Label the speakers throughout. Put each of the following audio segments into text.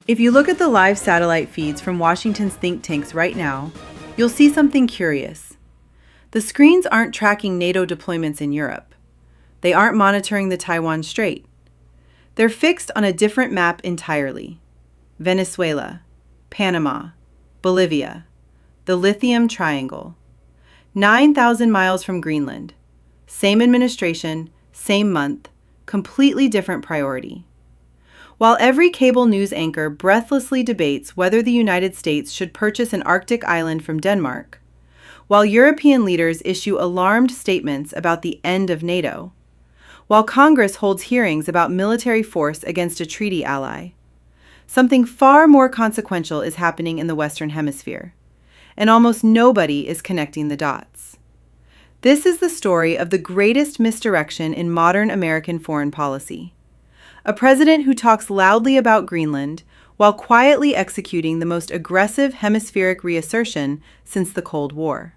Speaker 1: If you look at the live satellite feeds from Washington's think tanks right now, you'll see something curious. The screens aren't tracking NATO deployments in Europe. They aren't monitoring the Taiwan Strait. They're fixed on a different map entirely. Venezuela, Panama, Bolivia, the Lithium Triangle. 9,000 miles from Greenland. Same administration, same month, completely different priority. While every cable news anchor breathlessly debates whether the United States should purchase an Arctic island from Denmark, while European leaders issue alarmed statements about the end of NATO, while Congress holds hearings about military force against a treaty ally, something far more consequential is happening in the Western Hemisphere, and almost nobody is connecting the dots. This is the story of the greatest misdirection in modern American foreign policy. A president who talks loudly about Greenland while quietly executing the most aggressive hemispheric reassertion since the Cold War.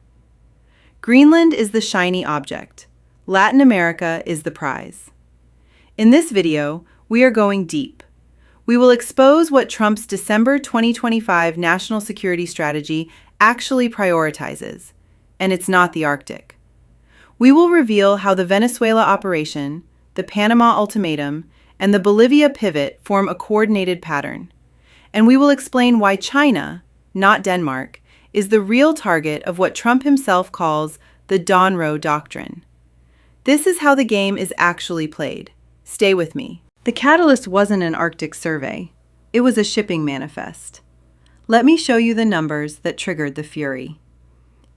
Speaker 1: Greenland is the shiny object. Latin America is the prize. In this video, we are going deep. We will expose what Trump's December 2025 national security strategy actually prioritizes, and it's not the Arctic. We will reveal how the Venezuela operation, the Panama ultimatum, and the Bolivia pivot form a coordinated pattern. And we will explain why China, not Denmark, is the real target of what Trump himself calls the Donroe Doctrine. This is how the game is actually played. Stay with me. The catalyst wasn't an Arctic survey. It was a shipping manifest. Let me show you the numbers that triggered the fury.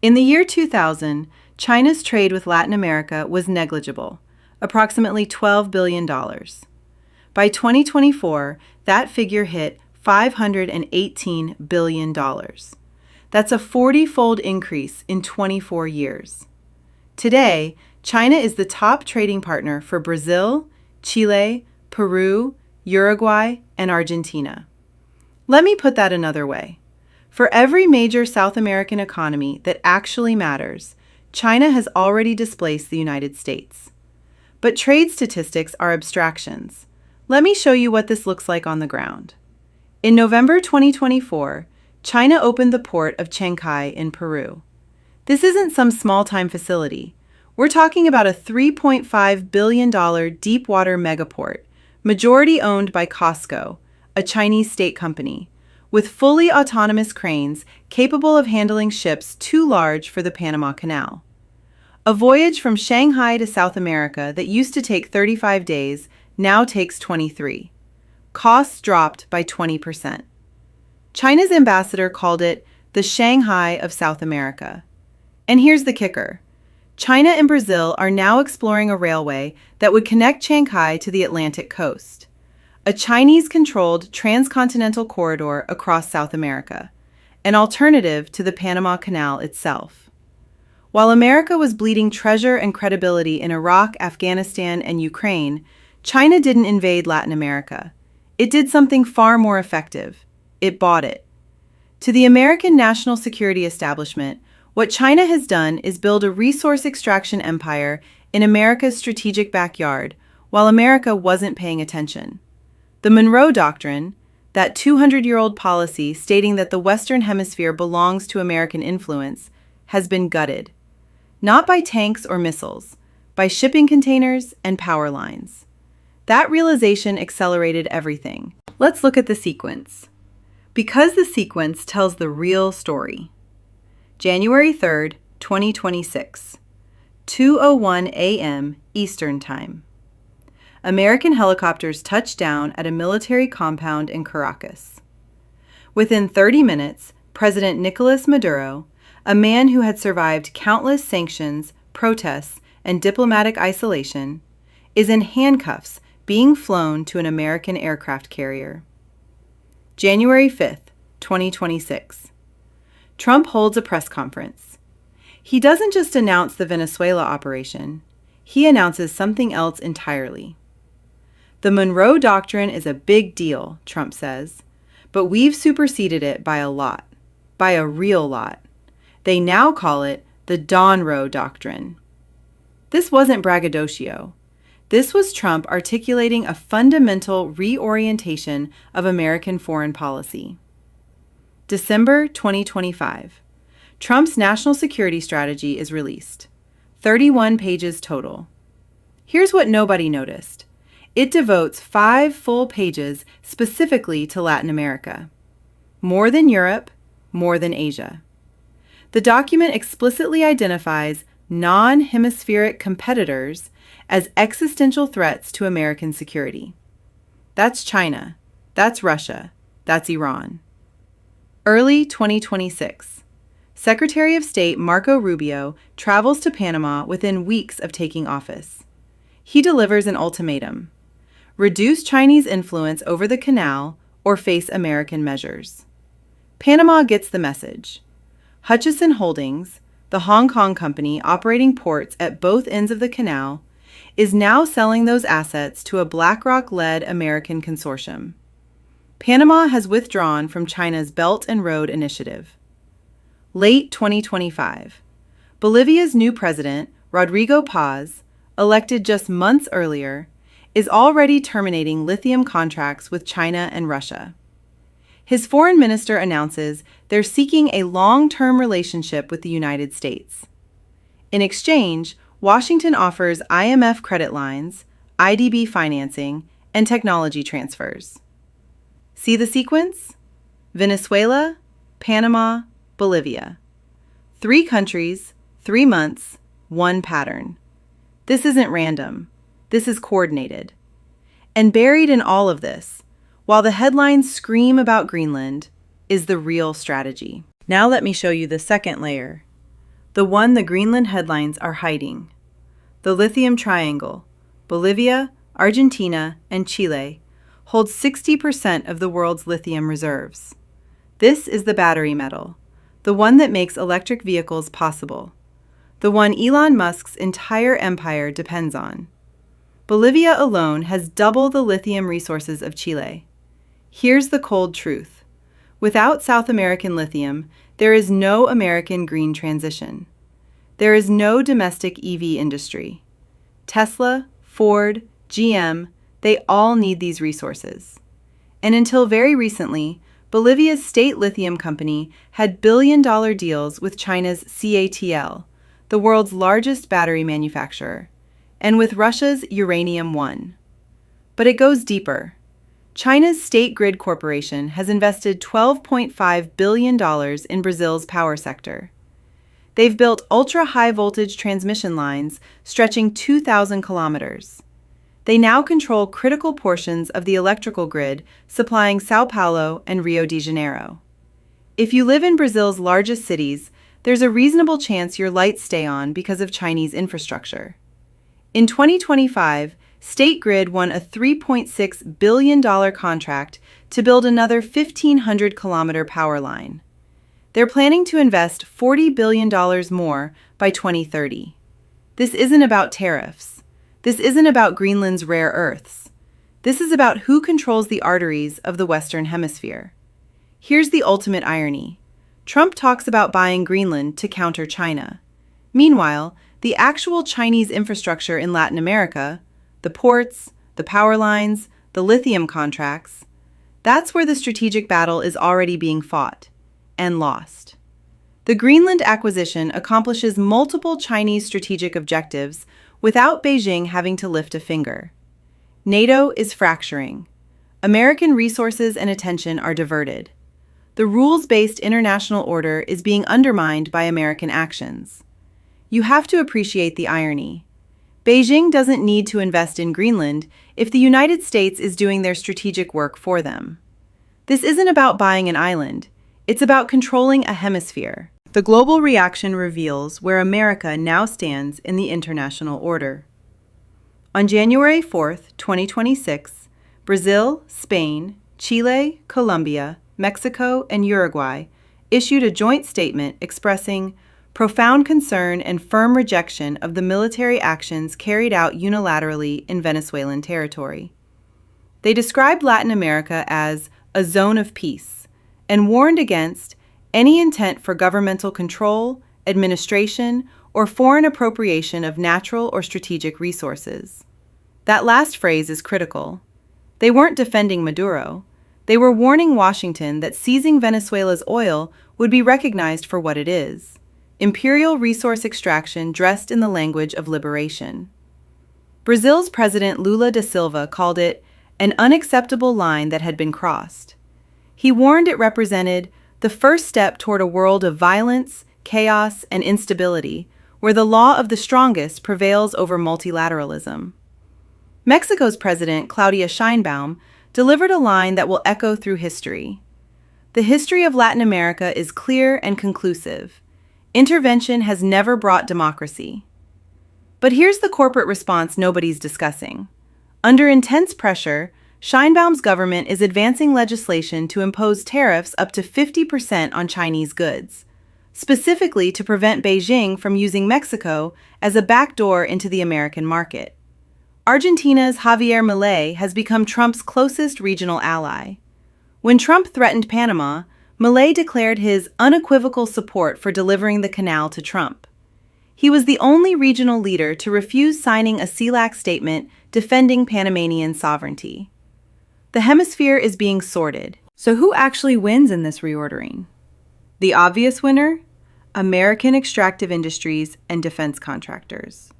Speaker 1: In the year 2000, China's trade with Latin America was negligible, approximately $12 billion. By 2024, that figure hit $518 billion. That's a 40-fold increase in 24 years. Today, China is the top trading partner for Brazil, Chile, Peru, Uruguay, and Argentina. Let me put that another way. For every major South American economy that actually matters, China has already displaced the United States. But trade statistics are abstractions. Let me show you what this looks like on the ground. In November 2024, China opened the port of Chancay in Peru. This isn't some small-time facility. We're talking about a $3.5 billion deep-water megaport, majority owned by COSCO, a Chinese state company, with fully autonomous cranes capable of handling ships too large for the Panama Canal. A voyage from Shanghai to South America that used to take 35 days now takes 23. Costs dropped by 20%. China's ambassador called it the Shanghai of South America. And here's the kicker. China and Brazil are now exploring a railway that would connect Chancay to the Atlantic coast, a Chinese-controlled transcontinental corridor across South America, an alternative to the Panama Canal itself. While America was bleeding treasure and credibility in Iraq, Afghanistan, and Ukraine, China didn't invade Latin America. It did something far more effective. It bought it. To the American national security establishment, what China has done is build a resource extraction empire in America's strategic backyard, while America wasn't paying attention. The Donroe Doctrine, that 200-year-old policy stating that the Western Hemisphere belongs to American influence, has been gutted. Not by tanks or missiles, by shipping containers and power lines. That realization accelerated everything. Let's look at the sequence. Because the sequence tells the real story. January 3rd, 2026, 2:01 a.m. Eastern Time. American helicopters touch down at a military compound in Caracas. Within 30 minutes, President Nicolas Maduro, a man who had survived countless sanctions, protests, and diplomatic isolation, is in handcuffs being flown to an American aircraft carrier. January 5th, 2026. Trump holds a press conference. He doesn't just announce the Venezuela operation, he announces something else entirely. The Donroe Doctrine is a big deal, Trump says, but we've superseded it by a lot, by a real lot. They now call it the Donroe Doctrine. This wasn't braggadocio. This was Trump articulating a fundamental reorientation of American foreign policy. December 2025. Trump's national security strategy is released. 31 pages total. Here's what nobody noticed. It devotes 5 full pages specifically to Latin America. More than Europe, more than Asia. The document explicitly identifies non-hemispheric competitors as existential threats to American security. That's China, that's Russia, that's Iran. Early 2026. Secretary of State Marco Rubio travels to Panama within weeks of taking office. He delivers an ultimatum: reduce Chinese influence over the canal or face American measures. Panama gets the message. Hutchison Holdings, the Hong Kong company operating ports at both ends of the canal, is now selling those assets to a BlackRock-led American consortium. Panama has withdrawn from China's Belt and Road Initiative. Late 2025. Bolivia's new president, Rodrigo Paz, elected just months earlier, is already terminating lithium contracts with China and Russia. His foreign minister announces they're seeking a long-term relationship with the United States. In exchange, Washington offers IMF credit lines, IDB financing, and technology transfers. See the sequence? Venezuela, Panama, Bolivia. 3 countries, 3 months, 1 pattern. This isn't random. This is coordinated. And buried in all of this, while the headlines scream about Greenland, is the real strategy. Now let me show you the second layer. The one the Greenland headlines are hiding. The Lithium Triangle, Bolivia, Argentina, and Chile, holds 60% of the world's lithium reserves. This is the battery metal, the one that makes electric vehicles possible, the one Elon Musk's entire empire depends on. Bolivia alone has double the lithium resources of Chile. Here's the cold truth. Without South American lithium, there is no American green transition. There is no domestic EV industry. Tesla, Ford, GM, they all need these resources. And until very recently, Bolivia's state lithium company had billion-dollar deals with China's CATL, the world's largest battery manufacturer, and with Russia's Uranium One. But it goes deeper. China's State Grid Corporation has invested $12.5 billion in Brazil's power sector. They've built ultra-high voltage transmission lines stretching 2,000 kilometers. They now control critical portions of the electrical grid supplying Sao Paulo and Rio de Janeiro. If you live in Brazil's largest cities, there's a reasonable chance your lights stay on because of Chinese infrastructure. In 2025, State Grid won a $3.6 billion contract to build another 1,500-kilometer power line. They're planning to invest $40 billion more by 2030. This isn't about tariffs. This isn't about Greenland's rare earths. This is about who controls the arteries of the Western Hemisphere. Here's the ultimate irony. Trump talks about buying Greenland to counter China. Meanwhile, the actual Chinese infrastructure in Latin America, the ports, the power lines, the lithium contracts, that's where the strategic battle is already being fought and lost. The Greenland acquisition accomplishes multiple Chinese strategic objectives without Beijing having to lift a finger. NATO is fracturing. American resources and attention are diverted. The rules-based international order is being undermined by American actions. You have to appreciate the irony. Beijing doesn't need to invest in Greenland if the United States is doing their strategic work for them. This isn't about buying an island. It's about controlling a hemisphere. The global reaction reveals where America now stands in the international order. On January 4, 2026, Brazil, Spain, Chile, Colombia, Mexico, and Uruguay issued a joint statement expressing profound concern and firm rejection of the military actions carried out unilaterally in Venezuelan territory. They described Latin America as a zone of peace and warned against any intent for governmental control, administration, or foreign appropriation of natural or strategic resources. That last phrase is critical. They weren't defending Maduro. They were warning Washington that seizing Venezuela's oil would be recognized for what it is: imperial resource extraction dressed in the language of liberation. Brazil's President Lula da Silva called it an unacceptable line that had been crossed. He warned it represented the first step toward a world of violence, chaos, and instability, where the law of the strongest prevails over multilateralism. Mexico's President Claudia Sheinbaum delivered a line that will echo through history. The history of Latin America is clear and conclusive. Intervention has never brought democracy. But here's the corporate response nobody's discussing. Under intense pressure, Sheinbaum's government is advancing legislation to impose tariffs up to 50% on Chinese goods, specifically to prevent Beijing from using Mexico as a backdoor into the American market. Argentina's Javier Milei has become Trump's closest regional ally. When Trump threatened Panama, Milei declared his unequivocal support for delivering the canal to Trump. He was the only regional leader to refuse signing a CELAC statement defending Panamanian sovereignty. The hemisphere is being sorted. So who actually wins in this reordering? The obvious winner? American extractive industries and defense contractors.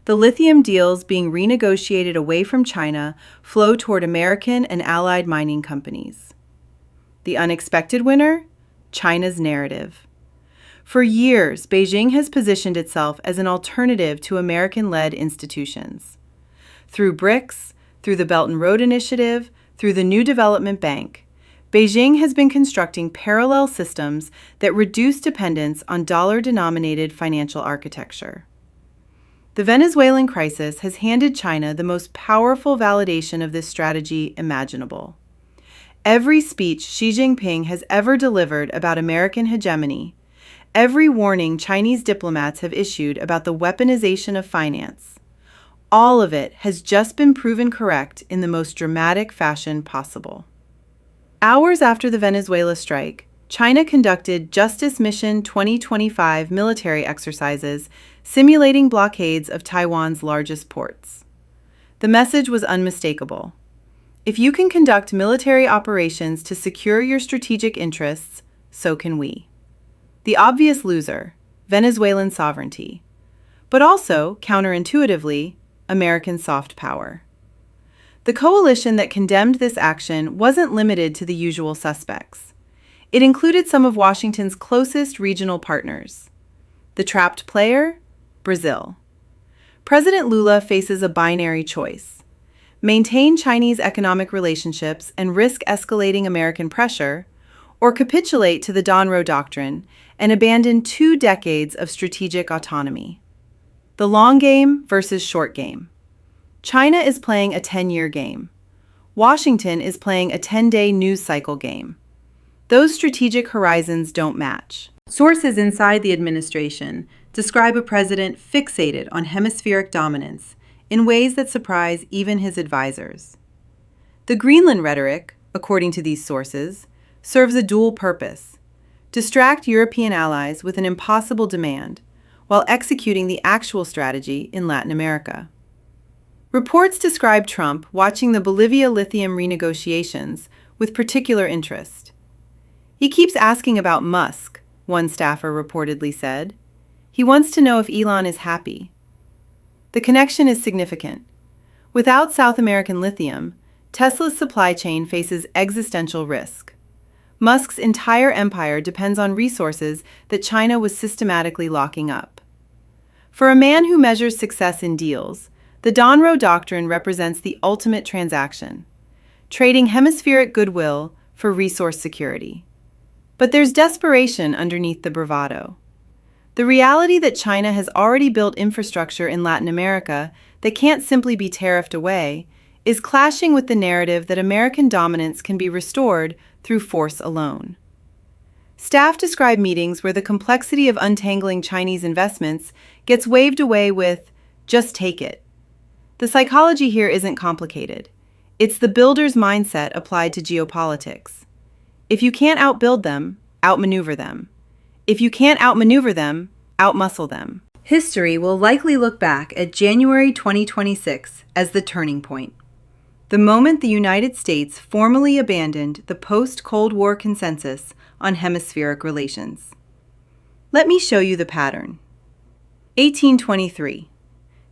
Speaker 1: The lithium deals being renegotiated away from China flow toward American and allied mining companies. The unexpected winner? China's narrative. For years, Beijing has positioned itself as an alternative to American-led institutions. Through BRICS, through the Belt and Road Initiative, through the New Development Bank, Beijing has been constructing parallel systems that reduce dependence on dollar-denominated financial architecture. The Venezuelan crisis has handed China the most powerful validation of this strategy imaginable. Every speech Xi Jinping has ever delivered about American hegemony, every warning Chinese diplomats have issued about the weaponization of finance, all of it has just been proven correct in the most dramatic fashion possible. Hours after the Venezuela strike, China conducted Justice Mission 2025 military exercises simulating blockades of Taiwan's largest ports. The message was unmistakable. If you can conduct military operations to secure your strategic interests, so can we. The obvious loser, Venezuelan sovereignty, but also, counterintuitively, American soft power. The coalition that condemned this action wasn't limited to the usual suspects. It included some of Washington's closest regional partners. The trapped player? Brazil. President Lula faces a binary choice: maintain Chinese economic relationships and risk escalating American pressure, or capitulate to the Donroe Doctrine and abandon 2 decades of strategic autonomy. The long game versus short game. China is playing a 10-year game. Washington is playing a 10-day news cycle game. Those strategic horizons don't match. Sources inside the administration describe a president fixated on hemispheric dominance in ways that surprise even his advisors. The Greenland rhetoric, according to these sources, serves a dual purpose: distract European allies with an impossible demand, while executing the actual strategy in Latin America. Reports describe Trump watching the Bolivia lithium renegotiations with particular interest. He keeps asking about Musk, one staffer reportedly said. He wants to know if Elon is happy. The connection is significant. Without South American lithium, Tesla's supply chain faces existential risk. Musk's entire empire depends on resources that China was systematically locking up. For a man who measures success in deals, the Donroe Doctrine represents the ultimate transaction, trading hemispheric goodwill for resource security. But there's desperation underneath the bravado. The reality that China has already built infrastructure in Latin America that can't simply be tariffed away is clashing with the narrative that American dominance can be restored through force alone. Staff describe meetings where the complexity of untangling Chinese investments gets waved away with, "just take it." The psychology here isn't complicated. It's the builder's mindset applied to geopolitics. If you can't outbuild them, outmaneuver them. If you can't outmaneuver them, outmuscle them. History will likely look back at January 2026 as the turning point, the moment the United States formally abandoned the post-Cold War consensus on hemispheric relations. Let me show you the pattern. 1823.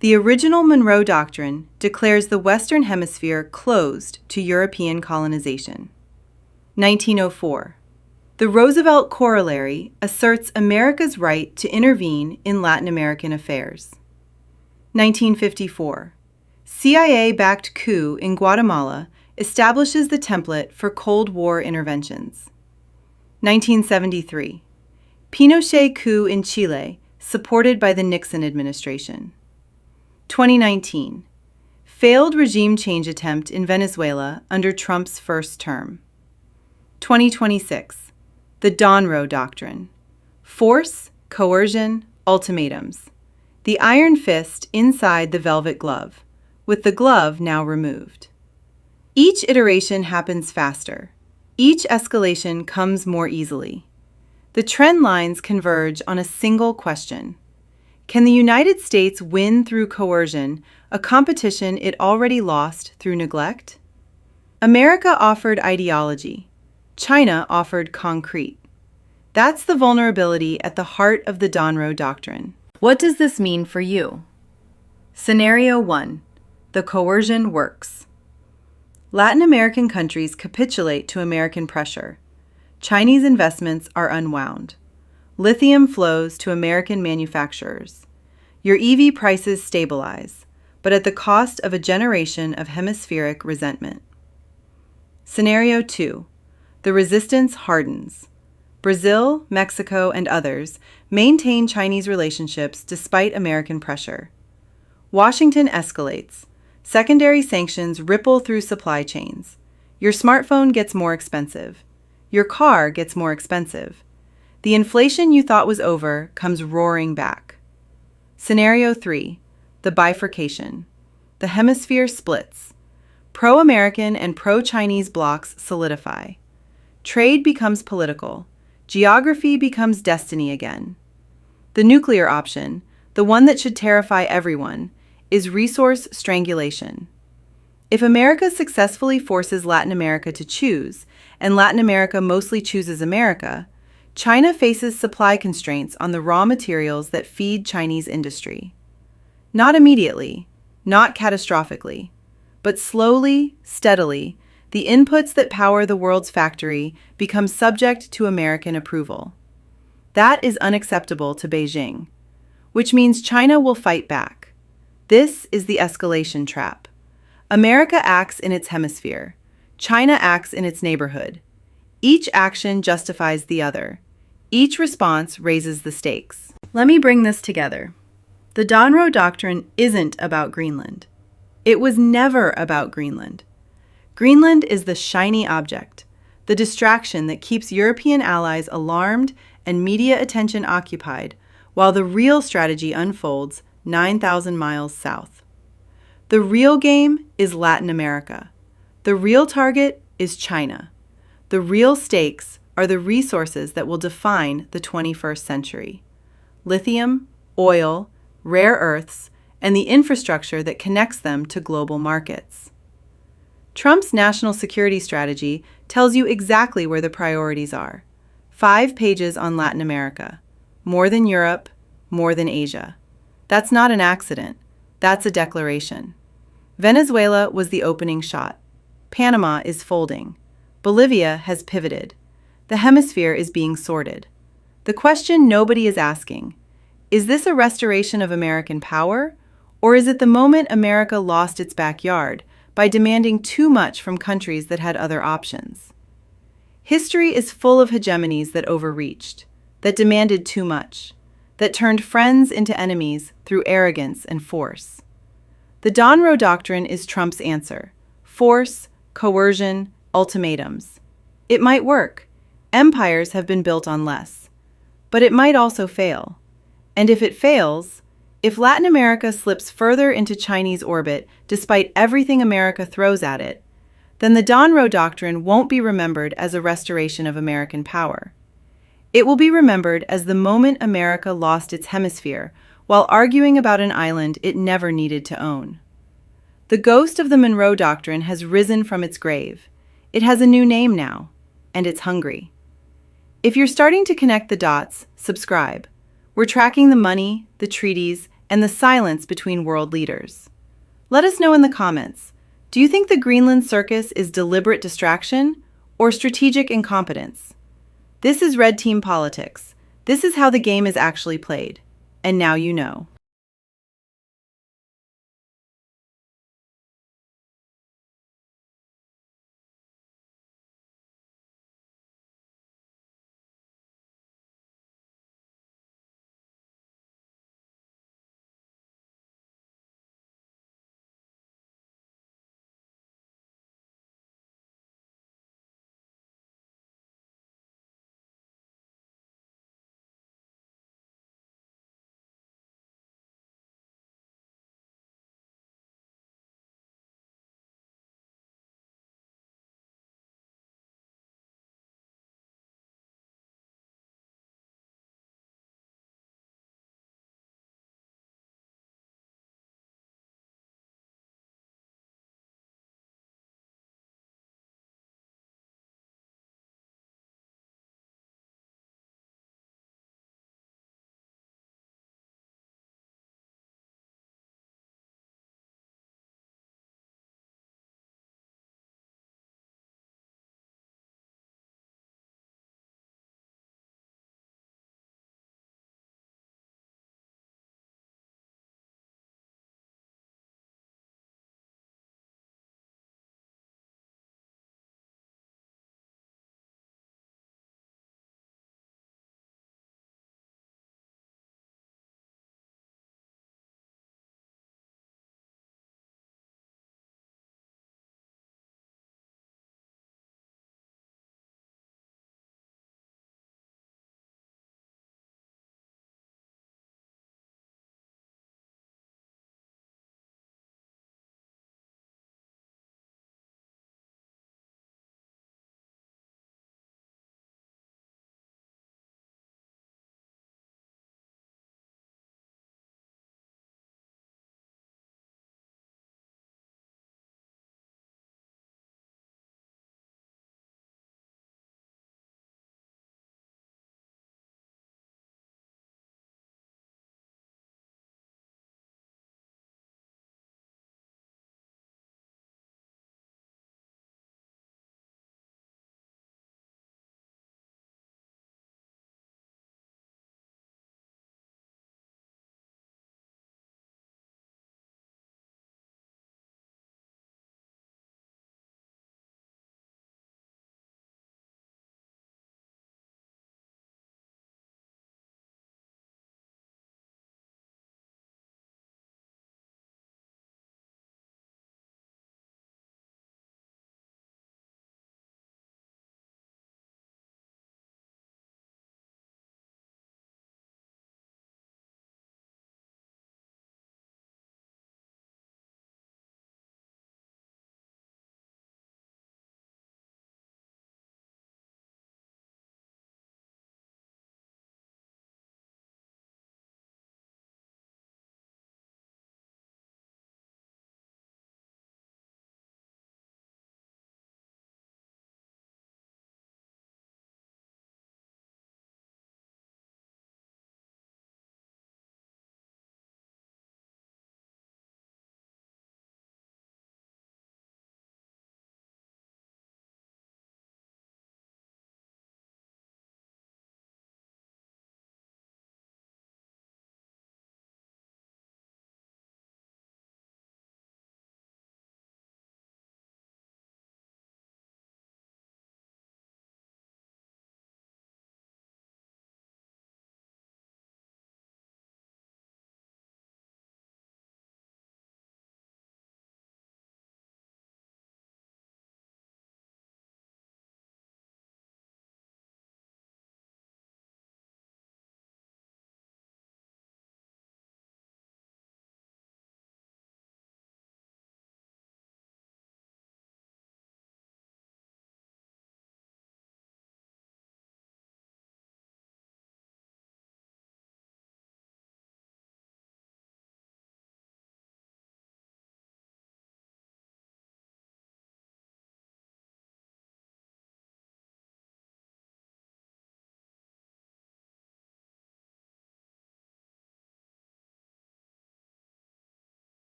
Speaker 1: The original Monroe Doctrine declares the Western Hemisphere closed to European colonization. 1904. The Roosevelt Corollary asserts America's right to intervene in Latin American affairs. 1954. CIA-backed coup in Guatemala establishes the template for Cold War interventions. 1973. Pinochet coup in Chile, supported by the Nixon administration. 2019. Failed regime change attempt in Venezuela under Trump's first term. 2026. The Donroe Doctrine. Force, coercion, ultimatums. The iron fist inside the velvet glove, with the glove now removed. Each iteration happens faster. Each escalation comes more easily. The trend lines converge on a single question. Can the United States win through coercion a competition it already lost through neglect? America offered ideology. China offered concrete. That's the vulnerability at the heart of the Donroe Doctrine. What does this mean for you? Scenario 1. The coercion works. Latin American countries capitulate to American pressure. Chinese investments are unwound. Lithium flows to American manufacturers. Your EV prices stabilize, but at the cost of a generation of hemispheric resentment. Scenario 2. The resistance hardens. Brazil, Mexico, and others maintain Chinese relationships despite American pressure. Washington escalates. Secondary sanctions ripple through supply chains. Your smartphone gets more expensive. Your car gets more expensive. The inflation you thought was over comes roaring back. Scenario 3. The bifurcation. The hemisphere splits. Pro-American and pro-Chinese blocs solidify. Trade becomes political. Geography becomes destiny again. The nuclear option, the one that should terrify everyone, is resource strangulation. If America successfully forces Latin America to choose, and Latin America mostly chooses America, China faces supply constraints on the raw materials that feed Chinese industry. Not immediately, not catastrophically, but slowly, steadily, the inputs that power the world's factory become subject to American approval. That is unacceptable to Beijing, which means China will fight back. This is the escalation trap. America acts in its hemisphere. China acts in its neighborhood. Each action justifies the other. Each response raises the stakes. Let me bring this together. The Donroe Doctrine isn't about Greenland. It was never about Greenland. Greenland is the shiny object, the distraction that keeps European allies alarmed and media attention occupied, while the real strategy unfolds 9,000 miles south. The real game is Latin America. The real target is China. The real stakes are the resources that will define the 21st century: lithium, oil, rare earths, and the infrastructure that connects them to global markets. Trump's national security strategy tells you exactly where the priorities are. 5 pages on Latin America. More than Europe, more than Asia. That's not an accident. That's a declaration. Venezuela was the opening shot. Panama is folding. Bolivia has pivoted. The hemisphere is being sorted. The question nobody is asking: is this a restoration of American power, or is it the moment America lost its backyard by demanding too much from countries that had other options? History is full of hegemonies that overreached, that demanded too much, that turned friends into enemies through arrogance and force. The Donroe Doctrine is Trump's answer: force, coercion, ultimatums. It might work. Empires have been built on less. But it might also fail. And if it fails, if Latin America slips further into Chinese orbit despite everything America throws at it, then the Donroe Doctrine won't be remembered as a restoration of American power. It will be remembered as the moment America lost its hemisphere while arguing about an island it never needed to own. The ghost of the Monroe Doctrine has risen from its grave. It has a new name now, and it's hungry. If you're starting to connect the dots, subscribe. We're tracking the money, the treaties, and the silence between world leaders. Let us know in the comments. Do you think the Greenland circus is deliberate distraction or strategic incompetence? This is Red Team Politics. This is how the game is actually played. And now you know.